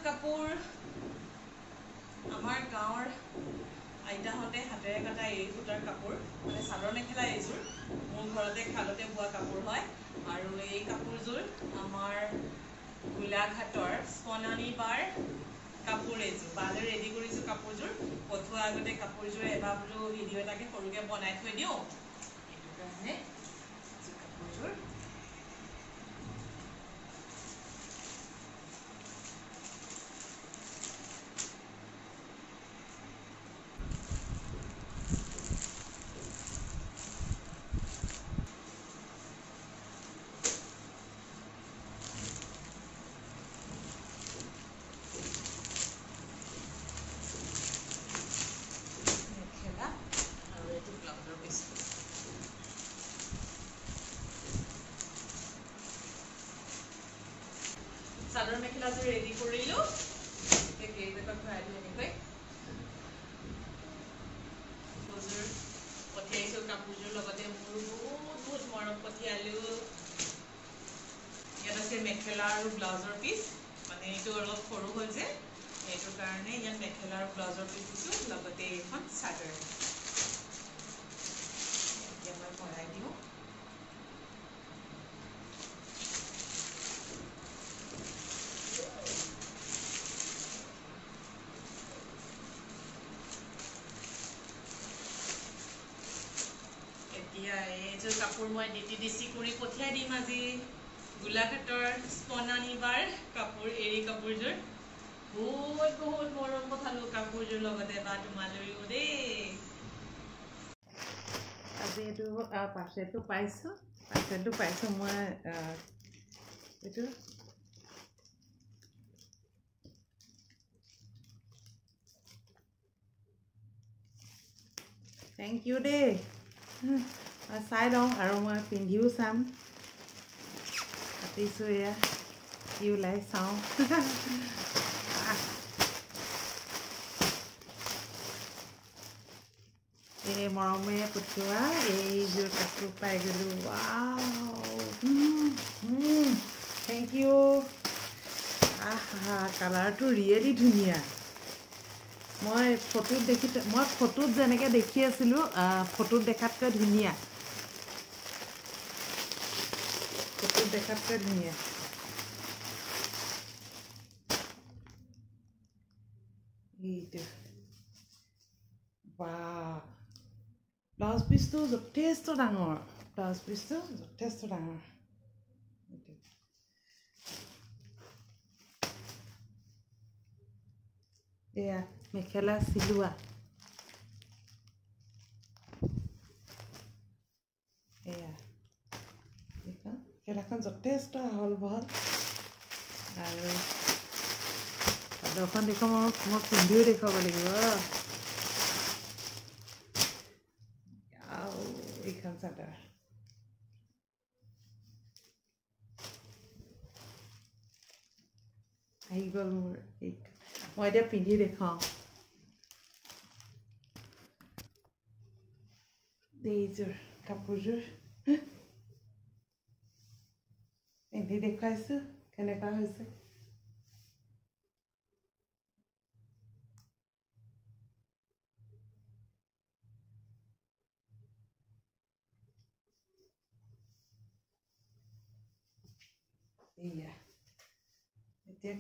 কাপোৰ আমাৰ গাঁৱৰ আইতাহঁতে হাতেৰে কটা এৰী সূতাৰ কাপোৰ, মানে চাদৰ মেখেলা এইযোৰ মোৰ ঘৰতে খালতে বোৱা কাপোৰ হয়। আৰু এই কাপোৰযোৰ আমাৰ গোলাঘাটৰ স্পনানি বাৰ কাপোৰ এইযোৰ বালে ৰেডি কৰিছোঁ। কাপোৰযোৰ পঠোৱাৰ আগতে কাপোৰযোৰ এবাৰ বোলো ভিডিঅ' এটাকে সৰুকৈ বনাই থৈ দিওঁ। সেইটো কাৰণে কাপোৰযোৰ চাদৰ মেখেলাযোৰ ৰেডি কৰিলোঁ। কেইবেগত ভৰাই দিওঁ এনেকৈ কাপোৰযোৰ পঠিয়াইছোঁ। কাপোৰযোৰ লগতে মোৰ বহুত মৰম পঠিয়ালোঁ। ইয়াত আছে মেখেলা আৰু ব্লাউজৰ পিচ, মানে এইটো অলপ সৰু হ'ল যে সেইটো কাৰণে ইয়াত মেখেলা আৰু ব্লাউজৰ পিচ দিছোঁ, লগতে এইখন চাদৰ। এতিয়া মই ভৰাই দিওঁ। এতিয়া এইযোৰ কাপোৰ মই DTDC কৰি পঠিয়াই দিম আজি। গোলাঘাটৰ স্পনানি বাৰ কাপোৰ, এৰী কাপোৰযোৰ বহুত মৰম পঠালোঁ কাপোৰযোৰ লগতে বা তোমালৈও দেই। আজি এইটো পাৰ্চেলটো পাইছোঁ মই এইটো থেংক ইউ দেই। চাই লওঁ আৰু মই পিন্ধিও চাম। কাটিছোঁ এয়া কি ওলাই চাওঁ। এই মৰমেৰে পঠিওৱা এইযোৰ কাপোৰ পাই গ'লোঁ। Thank U. কালাৰটো ৰিয়েলি ধুনীয়া। মই ফটোত যেনেকৈ দেখি আছিলোঁ, ফটোত দেখাতকৈ ধুনীয়া। এইটো ব্লাউজ পিচটো যথেষ্ট ডাঙৰ। এয়া মেখেলা চিলোৱা। এয়া মেখেলাখন যথেষ্ট আহল বহল। আৰু চাদৰখন দেখুৱাম, মই পিন্ধিও দেখুৱাব লাগিব। এইখন চাদৰ আহি গ'ল মোৰ। মই এতিয়া পিন্ধি দেখুৱাওঁ। এইযোৰ কাপোৰযোৰ পিন্ধি দেখুৱাইছোঁ কেনেকুৱা হৈছে। এয়া এতিয়া